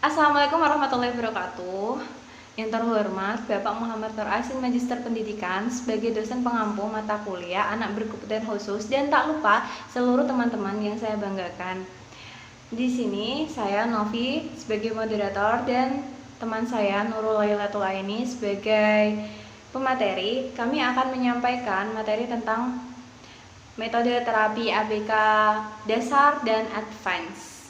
Assalamualaikum warahmatullahi wabarakatuh. Yang terhormat Bapak Muhammad Nur Asin, Magister Pendidikan sebagai dosen pengampu mata kuliah anak berkebutuhan khusus, dan tak lupa seluruh teman-teman yang saya banggakan. Di sini saya Novi sebagai moderator dan teman saya Nurul Lailatul Aini sebagai pemateri. Kami akan menyampaikan materi tentang metode terapi ABK dasar dan advance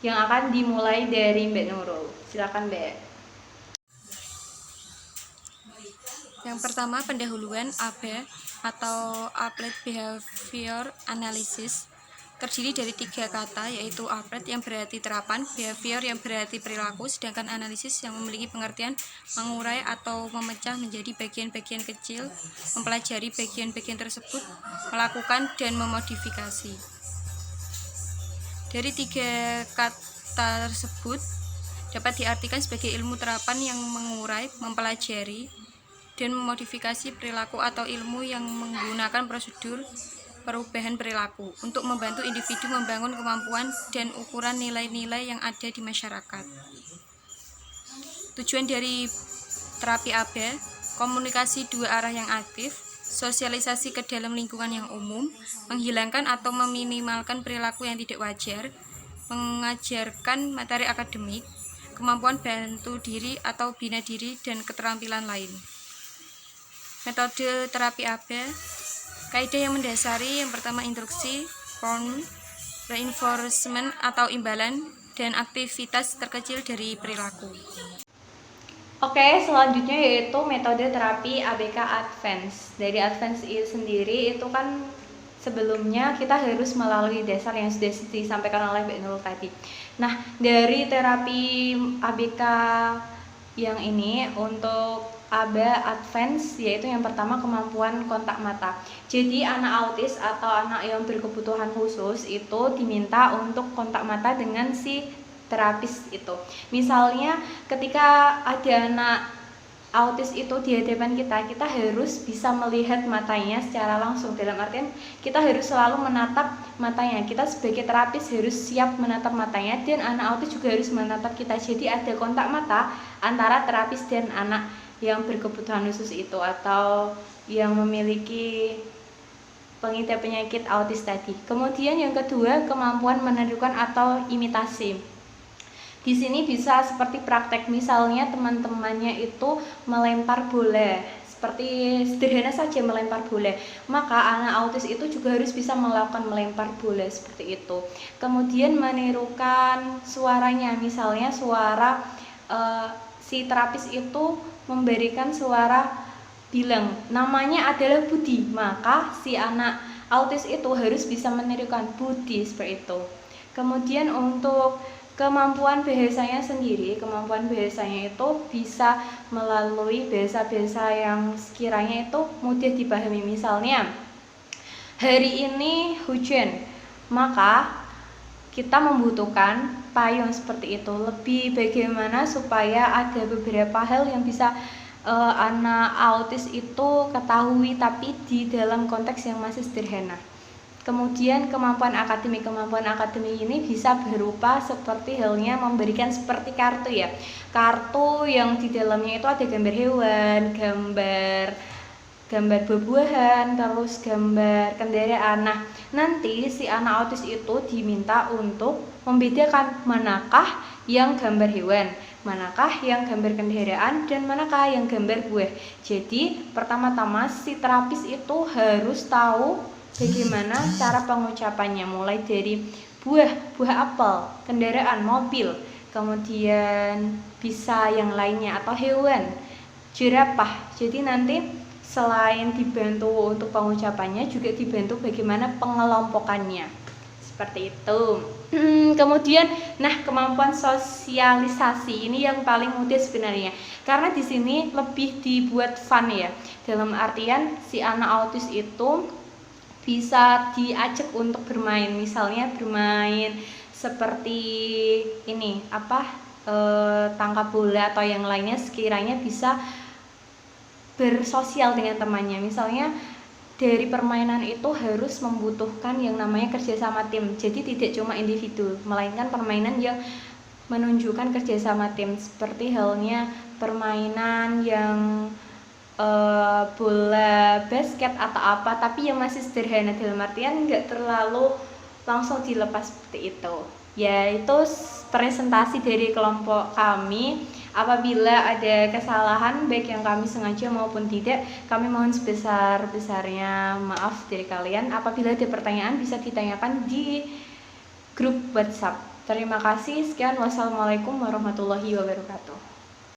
yang akan dimulai dari Mbak Nurul. Silakan, Mbak. Yang pertama, pendahuluan AB atau Applied Behavior Analysis terdiri dari 3 kata, yaitu applied yang berarti terapan, behavior yang berarti perilaku, sedangkan analisis yang memiliki pengertian mengurai atau memecah menjadi bagian-bagian kecil, mempelajari bagian-bagian tersebut, melakukan dan memodifikasi. Dari 3 kata tersebut dapat diartikan sebagai ilmu terapan yang mengurai, mempelajari, dan memodifikasi perilaku atau ilmu yang menggunakan prosedur perubahan perilaku untuk membantu individu membangun kemampuan dan ukuran nilai-nilai yang ada di masyarakat. Tujuan dari terapi AB, komunikasi dua arah yang aktif, sosialisasi ke dalam lingkungan yang umum, menghilangkan atau meminimalkan perilaku yang tidak wajar, mengajarkan materi akademik, kemampuan bantu diri atau bina diri, dan keterampilan lain. Metode terapi AB, kaidah yang mendasari yang pertama instruksi, form, reinforcement atau imbalan, dan aktivitas terkecil dari perilaku. Oke, selanjutnya yaitu metode terapi ABK Advance. Dari Advance itu sendiri itu kan sebelumnya kita harus melalui dasar yang sudah disampaikan oleh Mbak Nurul tadi. Nah, dari terapi ABK yang ini untuk ABA Advance, yaitu yang pertama kemampuan kontak mata. Jadi anak autis atau anak yang berkebutuhan khusus itu diminta untuk kontak mata dengan si terapis itu. Misalnya ketika ada anak autis itu di hadapan kita harus bisa melihat matanya secara langsung. Dalam artian kita harus selalu menatap matanya. Kita sebagai terapis harus siap menatap matanya, dan anak autis juga harus menatap kita. Jadi ada kontak mata antara terapis dan anak yang berkebutuhan khusus itu atau yang memiliki pengidap penyakit autis tadi. Kemudian yang kedua, kemampuan menirukan atau imitasi. Di sini bisa seperti praktek, misalnya teman-temannya itu melempar bola, seperti sederhana saja melempar bola, maka anak autis itu juga harus bisa melakukan melempar bola seperti itu. Kemudian menirukan suaranya, misalnya suara si terapis itu memberikan suara bilang namanya adalah Budi, maka si anak autis itu harus bisa menirukan Budi seperti itu. Kemudian untuk kemampuan bahasanya sendiri, kemampuan bahasanya itu bisa melalui bahasa-bahasa yang sekiranya itu mudah dipahami. Misalnya, hari ini hujan, maka kita membutuhkan payung seperti itu. Lebih bagaimana supaya ada beberapa hal yang bisa anak autis itu ketahui, tapi di dalam konteks yang masih sederhana. Kemudian kemampuan akademik ini bisa berupa seperti halnya memberikan seperti kartu ya. Kartu yang di dalamnya itu ada gambar hewan, gambar buah-buahan, terus gambar kendaraan. Nah, nanti si anak autis itu diminta untuk membedakan manakah yang gambar hewan, manakah yang gambar kendaraan, dan manakah yang gambar buah. Jadi, pertama-tama si terapis itu harus tahu bagaimana cara pengucapannya, mulai dari buah apel, kendaraan, mobil, kemudian bisa yang lainnya atau hewan, jerapah. Jadi nanti selain dibantu untuk pengucapannya, juga dibantu bagaimana pengelompokannya. Seperti itu. Kemudian, nah, kemampuan sosialisasi ini yang paling mudah sebenarnya, karena di sini lebih dibuat fun ya. Dalam artian si anak autis itu bisa diajak untuk bermain, misalnya bermain seperti ini tangkap bola atau yang lainnya, sekiranya bisa bersosial dengan temannya. Misalnya dari permainan itu harus membutuhkan yang namanya kerjasama tim, jadi tidak cuma individu, melainkan permainan yang menunjukkan kerjasama tim, seperti halnya permainan yang bola basket atau apa, tapi yang masih sederhana, dalam artian nggak terlalu langsung dilepas seperti itu. Ya, itu presentasi dari kelompok kami. Apabila ada kesalahan baik yang kami sengaja maupun tidak, kami mohon sebesar-besarnya maaf dari kalian. Apabila ada pertanyaan bisa ditanyakan di grup WhatsApp. Terima kasih, sekian, wassalamualaikum warahmatullahi wabarakatuh.